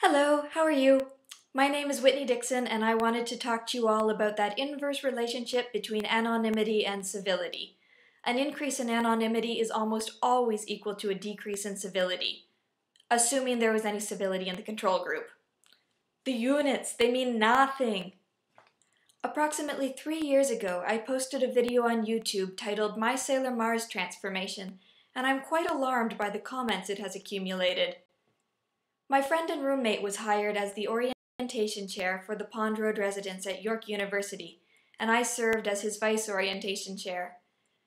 Hello, how are you? My name is Whitney Dixon, and I wanted to talk to you all about that inverse relationship between anonymity and civility. An increase in anonymity is almost always equal to a decrease in civility, assuming there was any civility in the control group. The units, they mean nothing. Approximately 3 years ago, I posted a video on YouTube titled My Sailor Mars Transformation, and I'm quite alarmed by the comments it has accumulated. My friend and roommate was hired as the orientation chair for the Pond Road residents at York University, and I served as his vice orientation chair.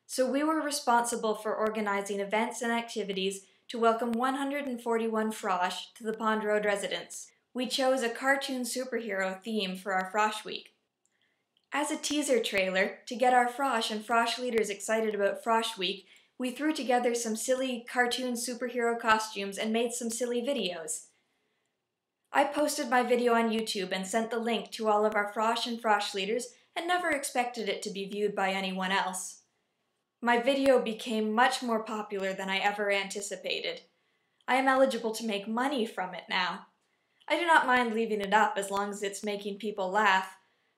So we were responsible for organizing events and activities to welcome 141 Frosh to the Pond Road residents. We chose a cartoon superhero theme for our Frosh Week. As a teaser trailer, to get our Frosh and Frosh leaders excited about Frosh Week, we threw together some silly cartoon superhero costumes and made some silly videos. I posted my video on YouTube and sent the link to all of our Frosh and Frosh leaders and never expected it to be viewed by anyone else. My video became much more popular than I ever anticipated. I am eligible to make money from it now. I do not mind leaving it up as long as it's making people laugh,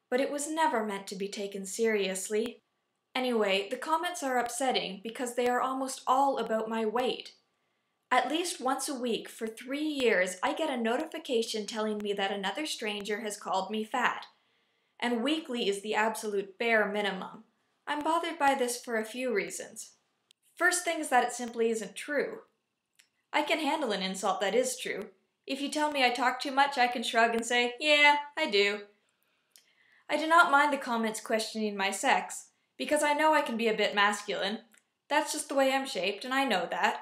but it was never meant to be taken seriously. Anyway, the comments are upsetting because they are almost all about my weight. At least once a week for 3 years, I get a notification telling me that another stranger has called me fat. And weekly is the absolute bare minimum. I'm bothered by this for a few reasons. First thing is that it simply isn't true. I can handle an insult that is true. If you tell me I talk too much, I can shrug and say, yeah, I do. I do not mind the comments questioning my sex, because I know I can be a bit masculine. That's just the way I'm shaped, and I know that.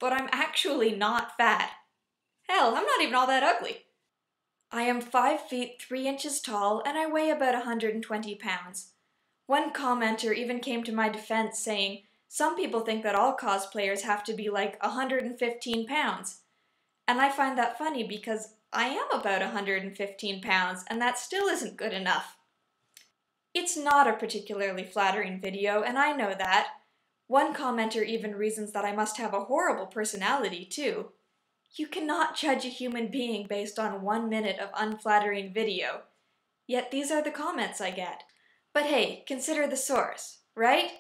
But I'm actually not fat. Hell, I'm not even all that ugly. I am 5 feet 3 inches tall, and I weigh about 120 pounds. One commenter even came to my defense saying, some people think that all cosplayers have to be like 115 pounds. And I find that funny because I am about 115 pounds, and that still isn't good enough. It's not a particularly flattering video, and I know that. One commenter even reasons that I must have a horrible personality, too. You cannot judge a human being based on 1 minute of unflattering video. Yet these are the comments I get. But hey, consider the source, right?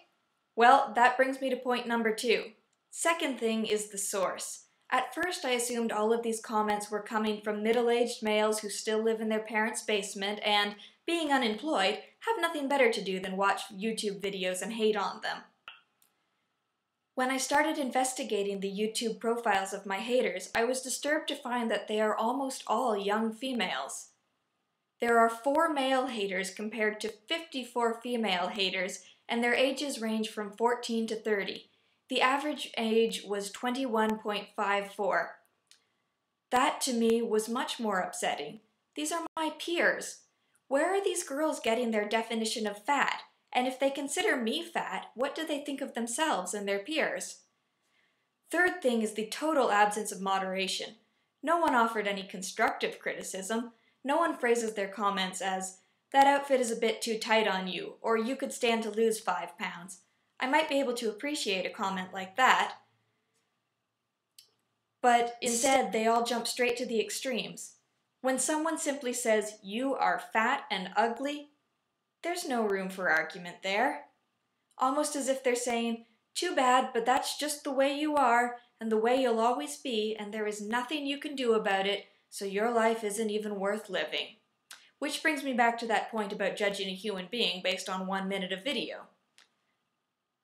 Well, that brings me to point number 2. Second thing is the source. At first I assumed all of these comments were coming from middle-aged males who still live in their parents' basement and, being unemployed, have nothing better to do than watch YouTube videos and hate on them. When I started investigating the YouTube profiles of my haters, I was disturbed to find that they are almost all young females. There are 4 male haters compared to 54 female haters, and their ages range from 14 to 30. The average age was 21.54. That, to me, was much more upsetting. These are my peers. Where are these girls getting their definition of fat? And if they consider me fat, what do they think of themselves and their peers? Third thing is the total absence of moderation. No one offered any constructive criticism. No one phrases their comments as, that outfit is a bit too tight on you, or you could stand to lose 5 pounds. I might be able to appreciate a comment like that. But instead, they all jump straight to the extremes. When someone simply says, you are fat and ugly, there's no room for argument there. Almost as if they're saying, too bad, but that's just the way you are, and the way you'll always be, and there is nothing you can do about it, so your life isn't even worth living. Which brings me back to that point about judging a human being based on 1 minute of video.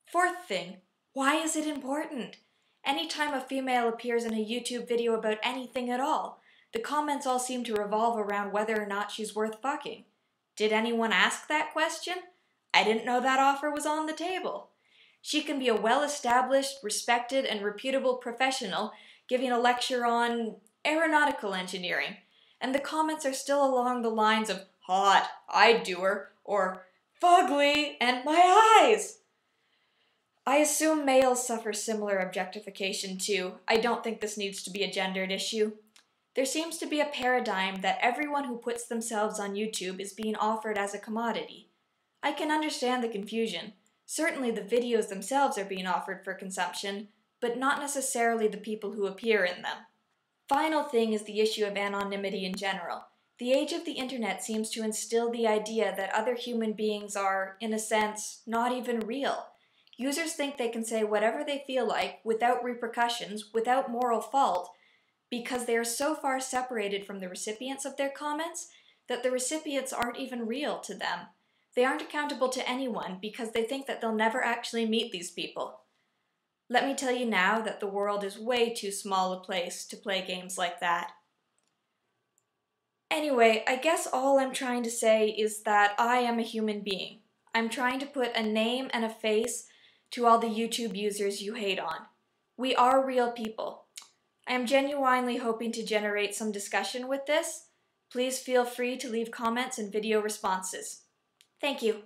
Fourth thing, why is it important? Anytime a female appears in a YouTube video about anything at all, the comments all seem to revolve around whether or not she's worth fucking. Did anyone ask that question? I didn't know that offer was on the table. She can be a well-established, respected, and reputable professional giving a lecture on aeronautical engineering, and the comments are still along the lines of hot, I'd do her, or fugly, and my eyes. I assume males suffer similar objectification too. I don't think this needs to be a gendered issue. There seems to be a paradigm that everyone who puts themselves on YouTube is being offered as a commodity. I can understand the confusion. Certainly the videos themselves are being offered for consumption, but not necessarily the people who appear in them. final thing is the issue of anonymity in general. The age of the internet seems to instill the idea that other human beings are, in a sense, not even real. Users think they can say whatever they feel like without repercussions, without moral fault, because they are so far separated from the recipients of their comments that the recipients aren't even real to them. They aren't accountable to anyone because they think that they'll never actually meet these people. Let me tell you now that the world is way too small a place to play games like that. Anyway, I guess all I'm trying to say is that I am a human being. I'm trying to put a name and a face to all the YouTube users you hate on. We are real people. I am genuinely hoping to generate some discussion with this. Please feel free to leave comments and video responses. Thank you.